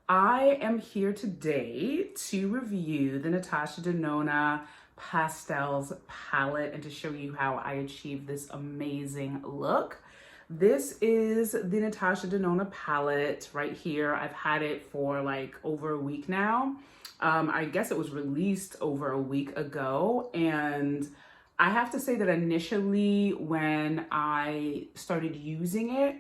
I am here today to review the Natasha Denona Pastels palette and to show you how I achieved this amazing look. This is the Natasha Denona palette right here. I've had it for like over a week now. I guess it was released over a week ago, and I have to say that initially when I started using it,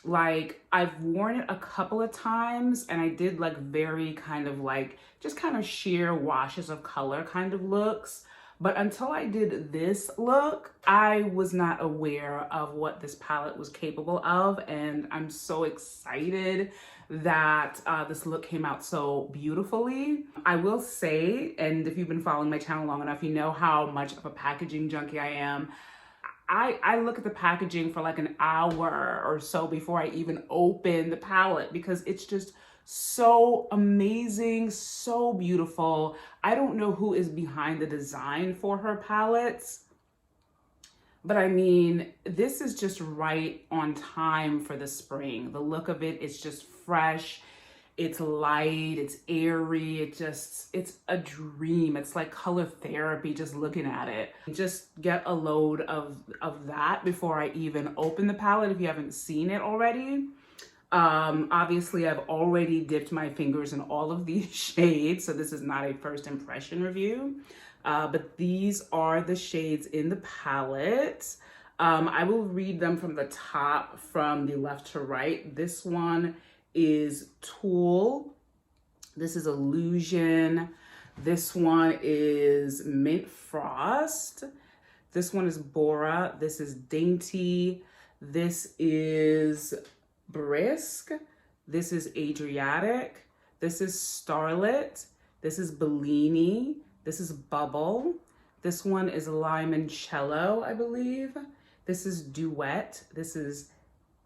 like I've worn it a couple of times and I did like very kind of like just kind of sheer washes of color kind of looks. But until I did this look, I was not aware of what this palette was capable of. And I'm so excited that this look came out so beautifully. I will say, and if you've been following my channel long enough, you know how much of a packaging junkie I am. I look at the packaging for like an hour or so before I even open the palette because it's just so amazing, so beautiful. I don't know who is behind the design for her palettes, but I mean, this is just right on time for the spring. The look of it is just fresh. It's light, it's airy, it's a dream. It's like color therapy just looking at it. Just get a load of that before I even open the palette if you haven't seen it already. Obviously, I've already dipped my fingers in all of these shades, so this is not a first impression review. But these are the shades in the palette. I will read them from the top, from the left to right. This one is Tulle. This is Illusion. This one is Mint Frost. This one is Bora. This is Dainty. This is Brisk. This is Adriatic. This is Starlit. This is Bellini. This is Bubble. This one is Limoncello, I believe. This is Duet. This is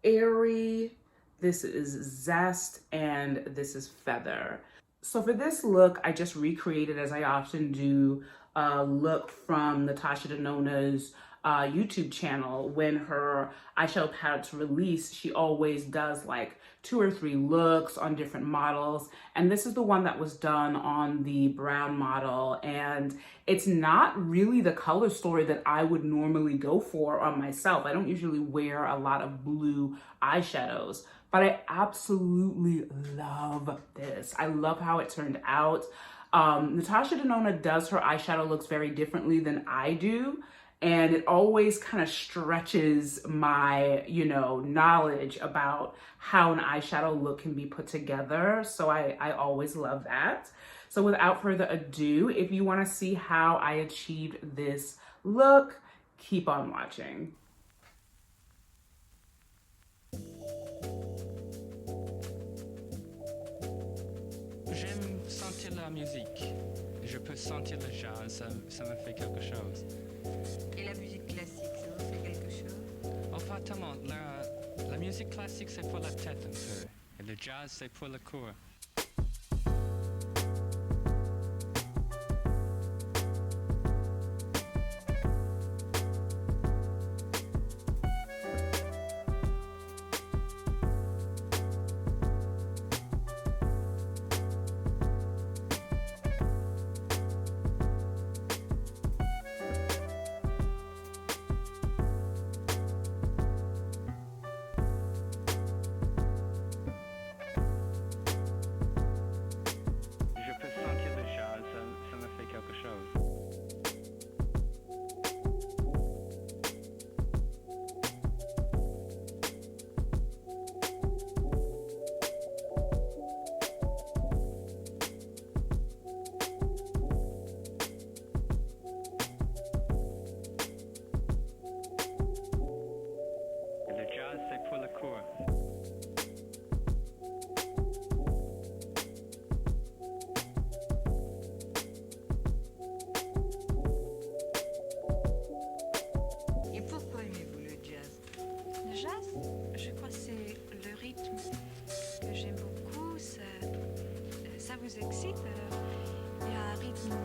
Airy. This is Zest, and this is Feather. So for this look, I just recreated, as I often do, a look from Natasha Denona's YouTube channel. When her eyeshadow palettes release, she always does like 2 or 3 looks on different models. And this is the one that was done on the brown model. And it's not really the color story that I would normally go for on myself. I don't usually wear a lot of blue eyeshadows, but I absolutely love this. I love how it turned out. Natasha Denona does her eyeshadow looks very differently than I do. And it always kind of stretches my, knowledge about how an eyeshadow look can be put together. So I always love that. So without further ado, if you want to see how I achieved this look, keep on watching. J'aime sentir la musique. Je peux sentir le jazz, ça me fait quelque chose. Et la musique classique, ça vous fait quelque chose? Enfin, tellement, la musique classique c'est pour la tête un peu, et le jazz c'est pour le corps. vous excite, il y a un rythme.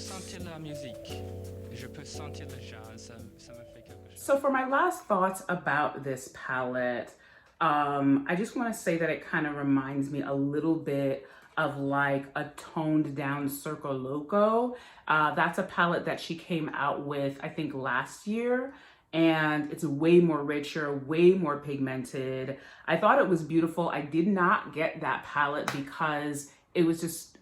sentir la musique. Je peux sentir le jazz. Ça me fait quelque chose. So for my last thoughts about this palette, I just want to say that it kind of reminds me a little bit of like a toned down Circo Loco. That's a palette that she came out with, I think, last year. And it's way more richer, way more pigmented. I thought it was beautiful. I did not get that palette because it was just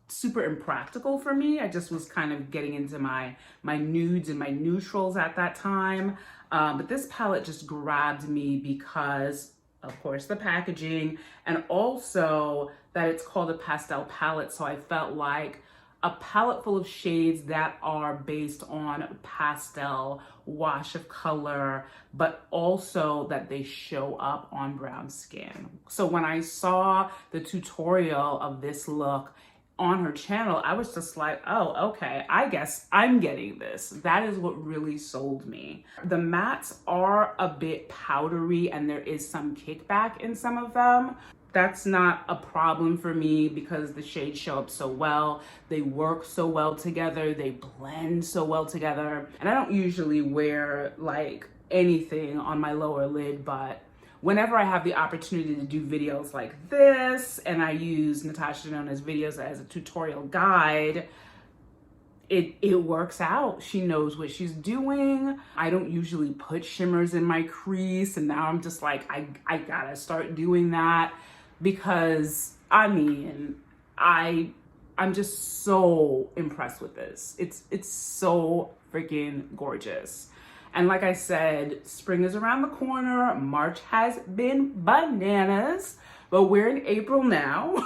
super impractical for me. I just was kind of getting into my nudes and my neutrals at that time. But this palette just grabbed me because, of course, the packaging, and also that it's called a pastel palette. So I felt like a palette full of shades that are based on pastel wash of color, but also that they show up on brown skin. So when I saw the tutorial of this look on her channel, I was just like, oh, okay, I guess I'm getting this. That is what really sold me. The mattes are a bit powdery and there is some kickback in some of them. That's not a problem for me because the shades show up so well. They work so well together. They blend so well together. And I don't usually wear like anything on my lower lid, but whenever I have the opportunity to do videos like this, and I use Natasha Denona's videos as a tutorial guide, it works out. She knows what she's doing. I don't usually put shimmers in my crease, and now I'm just like, I gotta start doing that because I mean, I'm just so impressed with this. It's so freaking gorgeous. And like I said, spring is around the corner. March has been bananas, but we're in April now.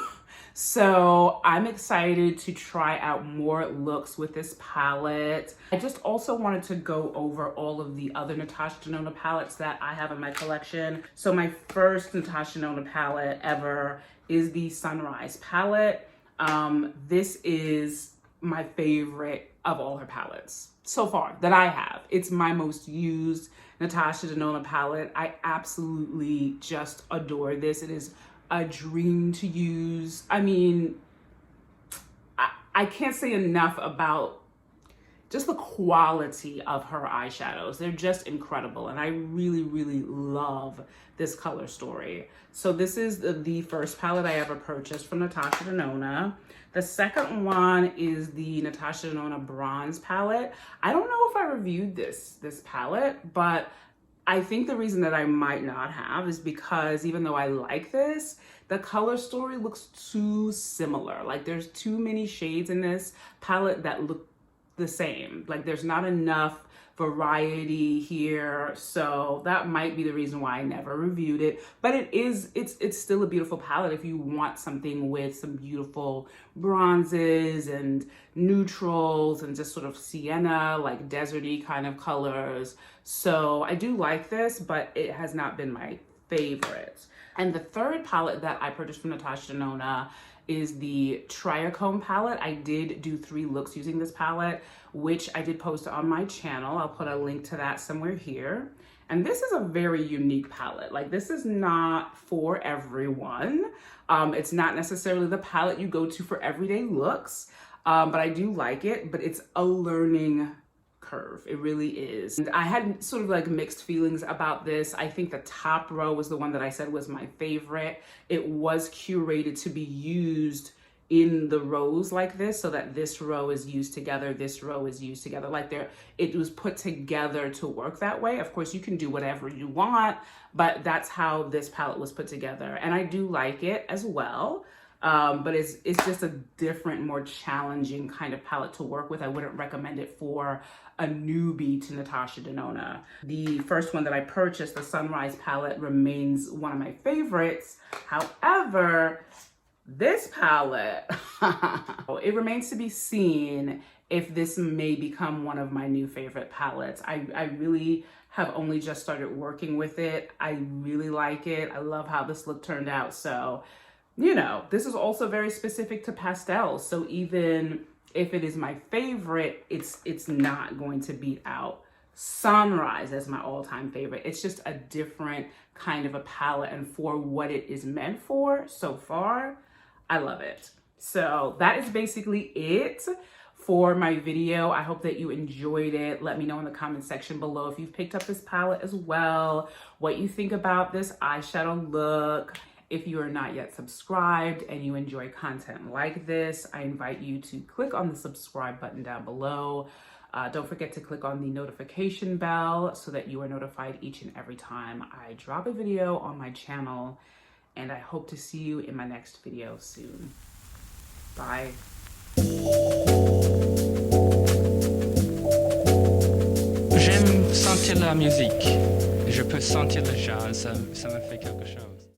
So I'm excited to try out more looks with this palette. I just also wanted to go over all of the other Natasha Denona palettes that I have in my collection. So my first Natasha Denona palette ever is the Sunrise palette. This is my favorite of all her palettes so far that I have. It's my most used Natasha Denona palette. I absolutely just adore this. It is a dream to use. I mean, I can't say enough about just the quality of her eyeshadows. They're just incredible. And I really, really love this color story. So this is the first palette I ever purchased from Natasha Denona. The second one is the Natasha Denona Bronze palette. I don't know if I reviewed this palette, but I think the reason that I might not have is because even though I like this, the color story looks too similar. Like there's too many shades in this palette that look the same. Like there's not enough variety here. So that might be the reason why I never reviewed it. But it's still a beautiful palette if you want something with some beautiful bronzes and neutrals and just sort of sienna, like deserty kind of colors. So I do like this, but it has not been my favorite. And the third palette that I purchased from Natasha Denona is the Triacom palette. I did do 3 looks using this palette, which I did post on my channel. I'll put a link to that somewhere here. And this is a very unique palette. Like this is not for everyone. It's not necessarily the palette you go to for everyday looks, but I do like it, but it's a learning curve. It really is. And I had sort of like mixed feelings about this. I think the top row was the one that I said was my favorite. It was curated to be used in the rows like this, so that this row is used together, this row is used together. Like it was put together to work that way. Of course, you can do whatever you want, but that's how this palette was put together. And I do like it as well. But it's just a different, more challenging kind of palette to work with. I wouldn't recommend it for a newbie to Natasha Denona. The first one that I purchased, the Sunrise palette, remains one of my favorites. However, this palette, it remains to be seen if this may become one of my new favorite palettes. I really have only just started working with it. I really like it. I love how this look turned out. So, you know, this is also very specific to pastels. So even if it is my favorite, it's not going to beat out Sunrise as my all-time favorite. It's just a different kind of a palette, and for what it is meant for so far, I love it. So that is basically it for my video. I hope that you enjoyed it. Let me know in the comment section below if you've picked up this palette as well, what you think about this eyeshadow look. If you are not yet subscribed and you enjoy content like this, I invite you to click on the subscribe button down below. Don't forget to click on the notification bell so that you are notified each and every time I drop a video on my channel. And I hope to see you in my next video soon. Bye. J'aime sentir la musique. Je peux sentir le jazz, ça me fait quelque chose.